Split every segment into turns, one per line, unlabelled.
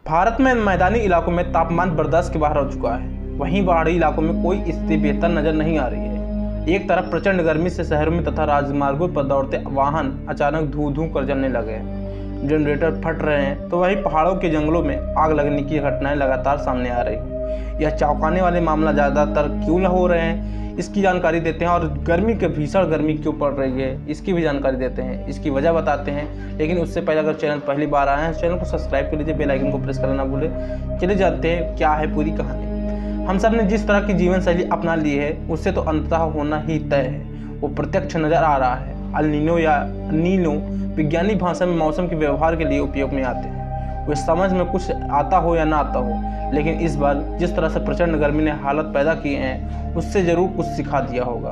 भारत में मैदानी इलाकों में तापमान बर्दाश्त के बाहर हो चुका है, वहीं पहाड़ी इलाकों में कोई स्थिति बेहतर नजर नहीं आ रही है। एक तरफ प्रचंड गर्मी से शहरों में तथा राजमार्गों पर दौड़ते वाहन अचानक धू धू कर जलने लगे हैं, जनरेटर फट रहे हैं, तो वहीं पहाड़ों के जंगलों में आग लगने की घटनाएं लगातार सामने आ रही हैं। यह चौंकाने वाले मामला ज़्यादातर क्यों न हो रहे हैं, इसकी जानकारी देते हैं। और गर्मी के भीषण गर्मी क्यों पड़ रही है, इसकी भी जानकारी देते हैं, इसकी वजह बताते हैं। लेकिन उससे पहले अगर चैनल पहली बार आए हैं, चैनल को सब्सक्राइब कर लीजिए, बेल आइकन को प्रेस करना ना भूलें। चले जाते हैं क्या है पूरी कहानी। हम सब ने जिस तरह की जीवन शैली अपना ली है, उससे तो अंततः होना ही तय है। वो प्रत्यक्ष नजर आ रहा है। अल नीनो या नीनो वैज्ञानिक भाषा में मौसम के व्यवहार के लिए उपयोग में आते हैं। वे समझ में कुछ आता हो या ना आता हो, लेकिन इस बार जिस तरह से प्रचंड गर्मी ने हालत पैदा किए हैं, उससे जरूर कुछ सिखा दिया होगा।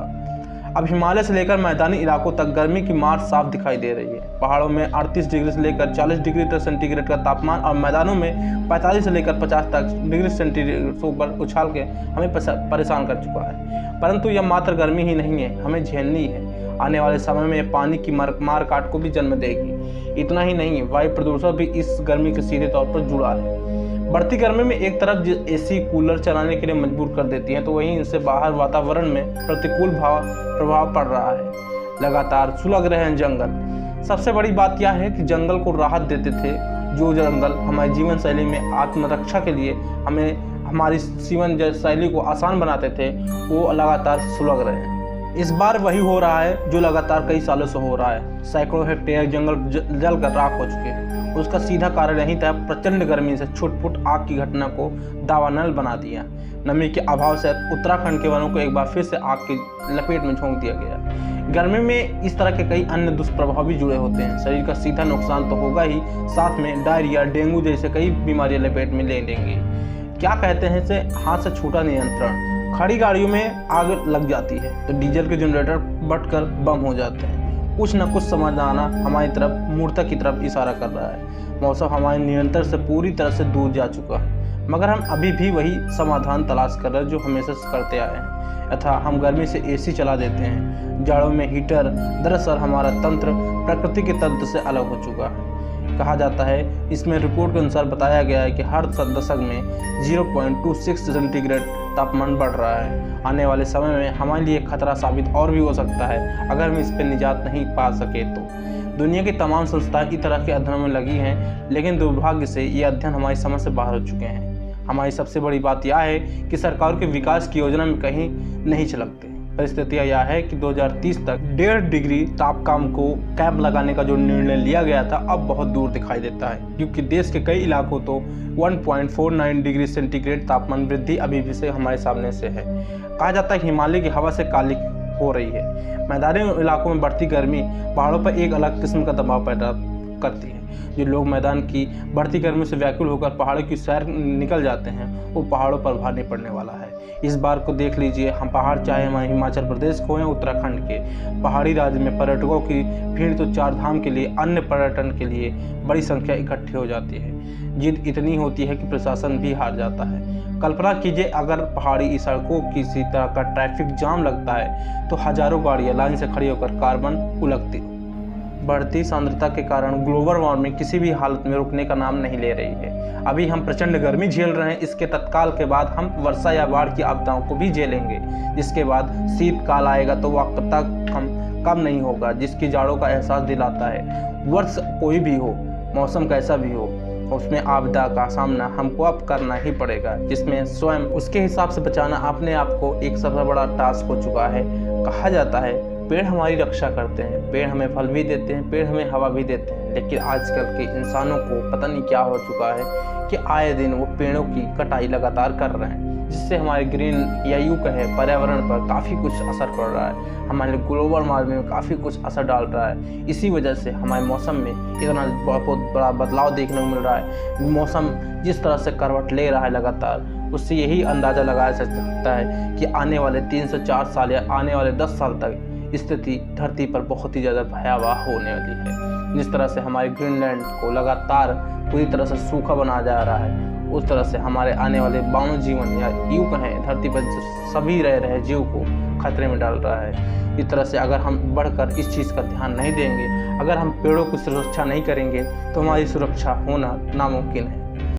अब हिमालय से लेकर मैदानी इलाकों तक गर्मी की मार साफ दिखाई दे रही है। पहाड़ों में 38 डिग्री से लेकर 40 डिग्री तक सेंटीग्रेड का तापमान और मैदानों में 45 से लेकर 50 तक डिग्री सेंटीग्रेड से ऊपर उछाल के हमें परेशान कर चुका है। परंतु यह मात्र गर्मी ही नहीं है, हमें झेलनी है। आने वाले समय में यह पानी की मार काट को भी जन्म देगी। इतना ही नहीं, वायु प्रदूषण भी इस गर्मी के सीधे तौर पर जुड़ा है। बढ़ती गर्मी में एक तरफ एसी कूलर चलाने के लिए मजबूर कर देती हैं, तो वहीं इनसे बाहर वातावरण में प्रतिकूल प्रभाव पड़ रहा है। लगातार सुलग रहे हैं जंगल। सबसे बड़ी बात यह है कि जंगल को राहत देते थे जो जंगल हमारी जीवन शैली में आत्मरक्षा के लिए हमारी जीवन शैली को आसान बनाते थे, वो लगातार सुलग रहे हैं। इस बार वही हो रहा है जो लगातार कई सालों से हो रहा है। सैकड़ों हेक्टेयर जंगल जलकर राख हो चुके हैं। उसका सीधा कारण यही था, प्रचंड गर्मी से छुटपुट आग की घटना को दावानल बना दिया। नमी के अभाव से उत्तराखंड के वनों को एक बार फिर से आग की लपेट में झोंक दिया गया। गर्मी में इस तरह के कई अन्य दुष्प्रभाव भी जुड़े होते हैं। शरीर का सीधा नुकसान तो होगा ही, साथ में डायरिया, डेंगू जैसे कई बीमारियां लपेट में ले लेंगी। क्या कहते हैं इसे, हाथ से छूटा नियंत्रण। खड़ी गाड़ियों में आग लग जाती है तो डीजल के जनरेटर बटकर बम हो जाते हैं। कुछ न कुछ समझ आना हमारी तरफ मूर्ता की तरफ इशारा कर रहा है। मौसम हमारे नियंत्रण से पूरी तरह से दूर जा चुका है, मगर हम अभी भी वही समाधान तलाश कर रहे हैं जो हमेशा करते आए हैं। अतः हम गर्मी से एसी चला देते हैं, जाड़ों में हीटर। दरअसल हमारा तंत्र प्रकृति के तंत्र से अलग हो चुका है। कहा जाता है, इसमें रिपोर्ट के अनुसार बताया गया है कि हर दशक में 0.26 सेंटीग्रेड तापमान बढ़ रहा है। आने वाले समय में हमारे लिए खतरा साबित और भी हो सकता है अगर हम इस पर निजात नहीं पा सके तो। दुनिया की तमाम संस्थाएं इस तरह के अध्ययनों में लगी हैं, लेकिन दुर्भाग्य से ये अध्ययन हमारी समझ से बाहर हो चुके हैं। हमारी सबसे बड़ी बात यह है कि सरकार के विकास की योजना में कहीं नहीं छलकते। परिस्थितियाँ यह है कि 2030 तक 1.5 डिग्री तापमान को कैप लगाने का जो निर्णय लिया गया था, अब बहुत दूर दिखाई देता है, क्योंकि देश के कई इलाकों तो 1.49 डिग्री सेंटीग्रेड तापमान वृद्धि अभी भी से हमारे सामने से है। कहा जाता है कि हिमालय की हवा से काली हो रही है। मैदानी इलाकों में बढ़ती गर्मी पहाड़ों पर एक अलग किस्म का दबाव पैदा करती है। जो लोग मैदान की बढ़ती गर्मी से व्याकुल होकर पहाड़ों की सैर निकल जाते हैं, वो पहाड़ों पर भारी पड़ने वाला है। इस बार को देख लीजिए, हम पहाड़ चाहे हमारे हिमाचल प्रदेश को या उत्तराखंड के पहाड़ी राज्य में पर्यटकों की भीड़ तो 4 धाम के लिए, अन्य पर्यटन के लिए बड़ी संख्या इकट्ठी हो जाती है। जिद इतनी होती है कि प्रशासन भी हार जाता है। कल्पना कीजिए, अगर पहाड़ी सड़कों किसी तरह का ट्रैफिक जाम लगता है तो हजारों गाड़ियां लाइन से खड़ी होकर कार्बन उलगती। बढ़ती सांद्रता के कारण ग्लोबल वार्मिंग किसी भी हालत में रुकने का नाम नहीं ले रही है। अभी हम प्रचंड गर्मी झेल रहे हैं, इसके तत्काल के बाद हम वर्षा या बाढ़ की आपदाओं को भी झेलेंगे। जिसके बाद शीतकाल आएगा तो वक्त तक हम कम नहीं होगा, जिसकी जाड़ों का एहसास दिलाता है। वर्ष कोई भी हो, मौसम कैसा भी हो, उसमें आपदा का सामना हमको अब करना ही पड़ेगा, जिसमें स्वयं उसके हिसाब से बचाना अपने आप को एक सबसे बड़ा टास्क हो चुका है। कहा जाता है, पेड़ हमारी रक्षा करते हैं, पेड़ हमें फल भी देते हैं, पेड़ हमें हवा भी देते हैं। लेकिन आजकल के इंसानों को पता नहीं क्या हो चुका है कि आए दिन वो पेड़ों की कटाई लगातार कर रहे हैं, जिससे हमारे ग्रीन या यूं कहे पर्यावरण पर काफ़ी कुछ असर पड़ रहा है। हमारे ग्लोबल वार्मिंग में काफ़ी कुछ असर डाल रहा है। इसी वजह से हमारे मौसम में इतना बहुत बड़ा बदलाव देखने को मिल रहा है। मौसम जिस तरह से करवट ले रहा है लगातार, उससे यही अंदाज़ा लगाया जा सकता है कि आने वाले 3 से 4 साल या आने वाले 10 साल तक स्थिति धरती पर बहुत ही ज़्यादा भयावह होने वाली है। जिस तरह से हमारे ग्रीनलैंड को लगातार पूरी तरह से सूखा बनाया जा रहा है, उस तरह से हमारे आने वाले मानव जीवन या यूं कहें धरती पर सभी रह रहे जीव को खतरे में डाल रहा है। इस तरह से अगर हम बढ़कर इस चीज़ का ध्यान नहीं देंगे, अगर हम पेड़ों की सुरक्षा नहीं करेंगे, तो हमारी सुरक्षा होना नामुमकिन है।